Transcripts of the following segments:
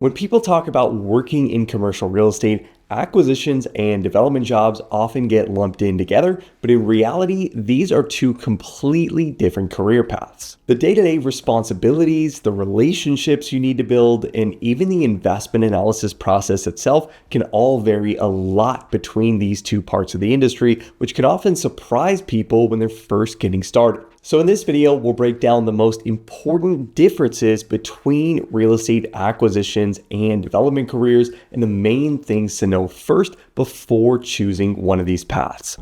When people talk about working in commercial real estate, acquisitions and development jobs often get lumped in together, but in reality, these are two completely different career paths. The day-to-day responsibilities, the relationships you need to build, and even the investment analysis process itself can all vary a lot between these two parts of the industry, which can often surprise people when they're first getting started. So in this video, we'll break down the most important differences between real estate acquisitions and development careers and the main things to know first before choosing one of these paths.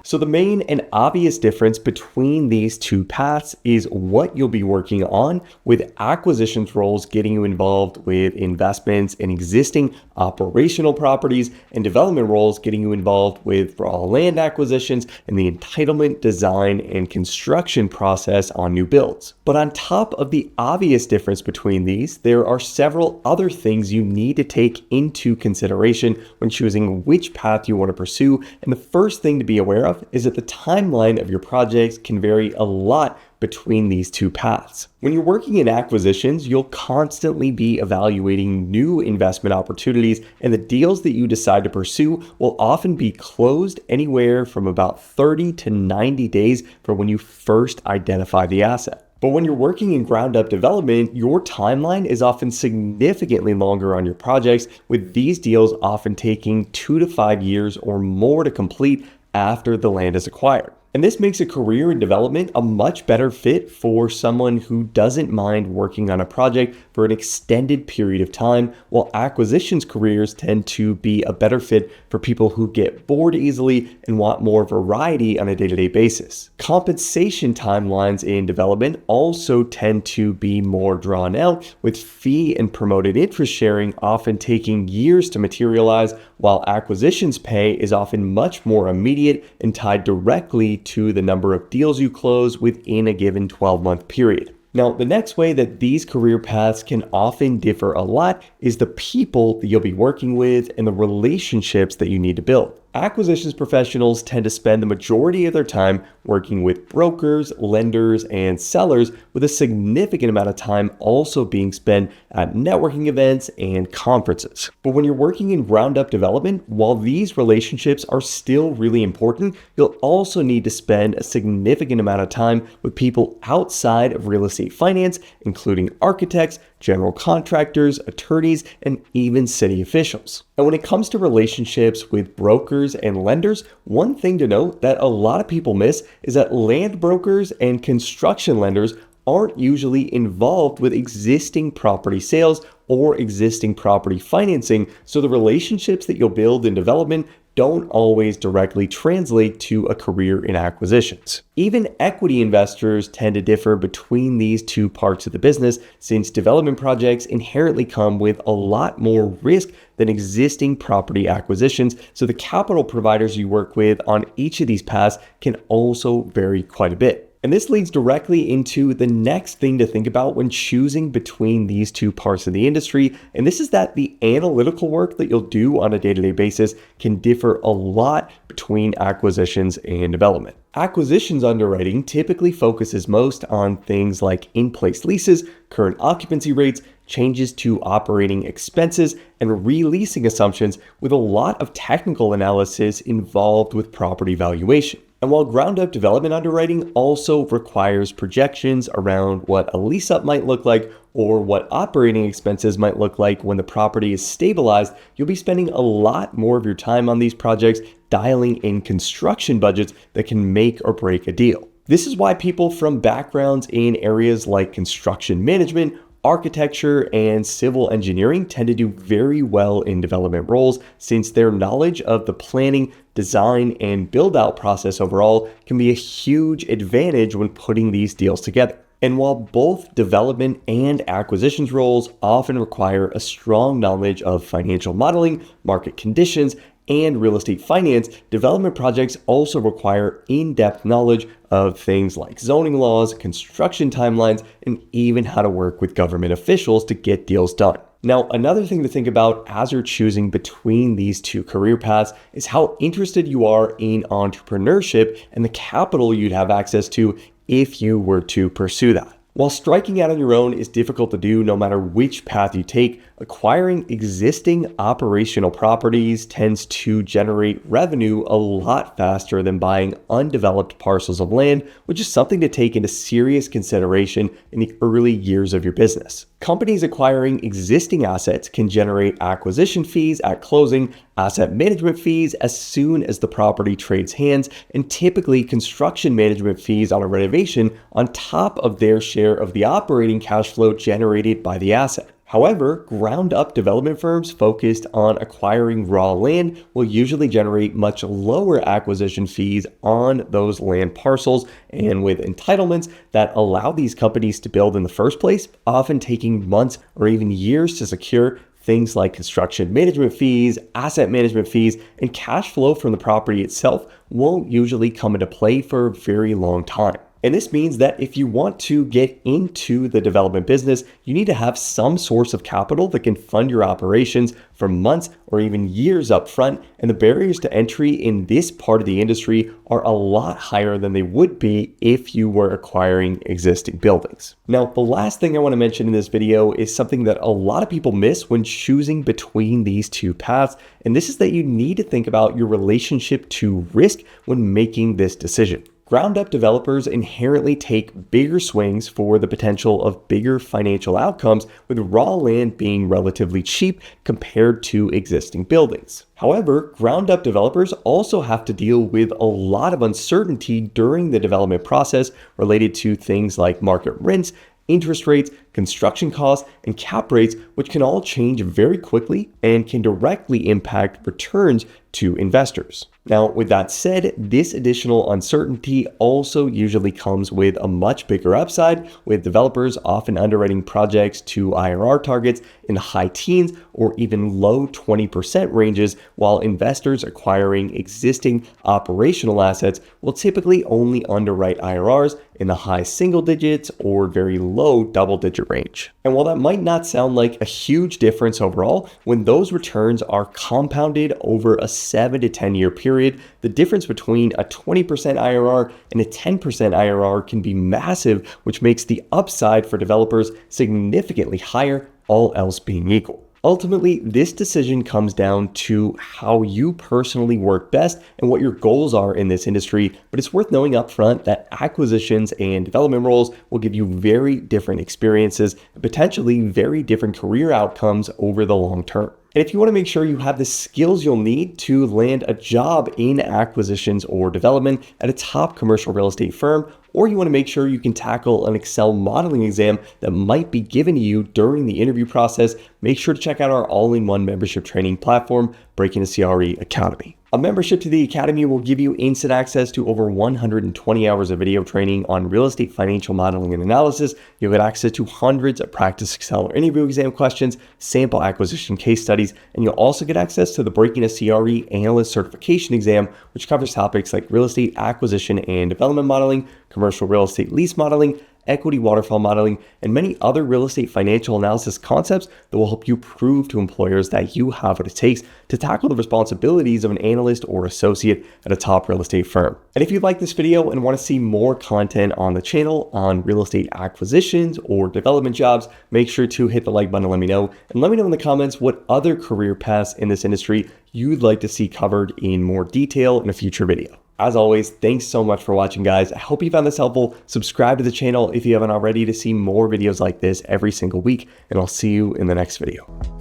So the main and obvious difference between these two paths is what you'll be working on, with acquisitions roles getting you involved with investments in existing operational properties, and development roles getting you involved with raw land acquisitions and the entitlement, design, and construction process on new builds. But on top of the obvious difference between these, there are several other things you need to take into consideration when choosing which path you want to pursue, and the first thing to be aware of is that the timeline of your projects can vary a lot between these two paths. When you're working in acquisitions, you'll constantly be evaluating new investment opportunities, and the deals that you decide to pursue will often be closed anywhere from about 30 to 90 days from when you first identify the asset. But when you're working in ground-up development, your timeline is often significantly longer on your projects, with these deals often taking 2 to 5 years or more to complete after the land is acquired. And this makes a career in development a much better fit for someone who doesn't mind working on a project for an extended period of time, while acquisitions careers tend to be a better fit for people who get bored easily and want more variety on a day-to-day basis. Compensation timelines in development also tend to be more drawn out, with fee and promoted interest sharing often taking years to materialize, while acquisitions pay is often much more immediate and tied directly to the number of deals you close within a given 12-month period. Now, the next way that these career paths can often differ a lot is the people that you'll be working with and the relationships that you need to build. Acquisitions professionals tend to spend the majority of their time working with brokers, lenders, and sellers, with a significant amount of time also being spent at networking events and conferences. But when you're working in ground-up development, while these relationships are still really important, you'll also need to spend a significant amount of time with people outside of real estate finance, including architects, general contractors, attorneys, and even city officials. And when it comes to relationships with brokers and lenders, one thing to note that a lot of people miss is that land brokers and construction lenders aren't usually involved with existing property sales or existing property financing, so the relationships that you'll build in development don't always directly translate to a career in acquisitions. Even equity investors tend to differ between these two parts of the business, since development projects inherently come with a lot more risk than existing property acquisitions, so the capital providers you work with on each of these paths can also vary quite a bit. And this leads directly into the next thing to think about when choosing between these two parts of the industry, and this is that the analytical work that you'll do on a day-to-day basis can differ a lot between acquisitions and development. Acquisitions underwriting typically focuses most on things like in-place leases, current occupancy rates, changes to operating expenses, and releasing assumptions, with a lot of technical analysis involved with property valuation. And while ground-up development underwriting also requires projections around what a lease-up might look like or what operating expenses might look like when the property is stabilized, you'll be spending a lot more of your time on these projects dialing in construction budgets that can make or break a deal. This is why people from backgrounds in areas like construction management, architecture, and civil engineering tend to do very well in development roles, since their knowledge of the planning, design, and build-out process overall can be a huge advantage when putting these deals together. And while both development and acquisitions roles often require a strong knowledge of financial modeling, market conditions, and real estate finance, development projects also require in-depth knowledge of things like zoning laws, construction timelines, and even how to work with government officials to get deals done. Now, another thing to think about as you're choosing between these two career paths is how interested you are in entrepreneurship and the capital you'd have access to if you were to pursue that. While striking out on your own is difficult to do no matter which path you take, acquiring existing operational properties tends to generate revenue a lot faster than buying undeveloped parcels of land, which is something to take into serious consideration in the early years of your business. Companies acquiring existing assets can generate acquisition fees at closing, asset management fees as soon as the property trades hands, and typically construction management fees on a renovation on top of their share of the operating cash flow generated by the asset. However, ground-up development firms focused on acquiring raw land will usually generate much lower acquisition fees on those land parcels, and with entitlements that allow these companies to build in the first place, often taking months or even years to secure. Things like construction management fees, asset management fees, and cash flow from the property itself won't usually come into play for a very long time. And this means that if you want to get into the development business, you need to have some source of capital that can fund your operations for months or even years up front. And the barriers to entry in this part of the industry are a lot higher than they would be if you were acquiring existing buildings. Now, the last thing I want to mention in this video is something that a lot of people miss when choosing between these two paths. And this is that you need to think about your relationship to risk when making this decision. Ground-up developers inherently take bigger swings for the potential of bigger financial outcomes, with raw land being relatively cheap compared to existing buildings. However, ground-up developers also have to deal with a lot of uncertainty during the development process related to things like market rents, interest rates, construction costs, and cap rates, which can all change very quickly and can directly impact returns to investors. Now, with that said, this additional uncertainty also usually comes with a much bigger upside, with developers often underwriting projects to IRR targets in the high teens or even low 20% ranges, while investors acquiring existing operational assets will typically only underwrite IRRs in the high single digits or very low double-digit range. And while that might not sound like a huge difference overall, when those returns are compounded over a 7 to 10 year period, the difference between a 20% IRR and a 10% IRR can be massive, which makes the upside for developers significantly higher, all else being equal. Ultimately, this decision comes down to how you personally work best and what your goals are in this industry, but it's worth knowing upfront that acquisitions and development roles will give you very different experiences and potentially very different career outcomes over the long term. And if you want to make sure you have the skills you'll need to land a job in acquisitions or development at a top commercial real estate firm, or you want to make sure you can tackle an Excel modeling exam that might be given to you during the interview process, make sure to check out our all-in-one membership training platform, Breaking the CRE Academy. A membership to the Academy will give you instant access to over 120 hours of video training on real estate financial modeling and analysis. You'll get access to hundreds of practice Excel or interview exam questions, sample acquisition case studies, and you'll also get access to the Breaking a CRE Analyst Certification exam, which covers topics like real estate acquisition and development modeling, commercial real estate lease modeling, equity waterfall modeling, and many other real estate financial analysis concepts that will help you prove to employers that you have what it takes to tackle the responsibilities of an analyst or associate at a top real estate firm. And if you like this video and want to see more content on the channel on real estate acquisitions or development jobs, make sure to hit the like button and let me know. And let me know in the comments what other career paths in this industry you'd like to see covered in more detail in a future video. As always, thanks so much for watching, guys. I hope you found this helpful. Subscribe to the channel if you haven't already to see more videos like this every single week, and I'll see you in the next video.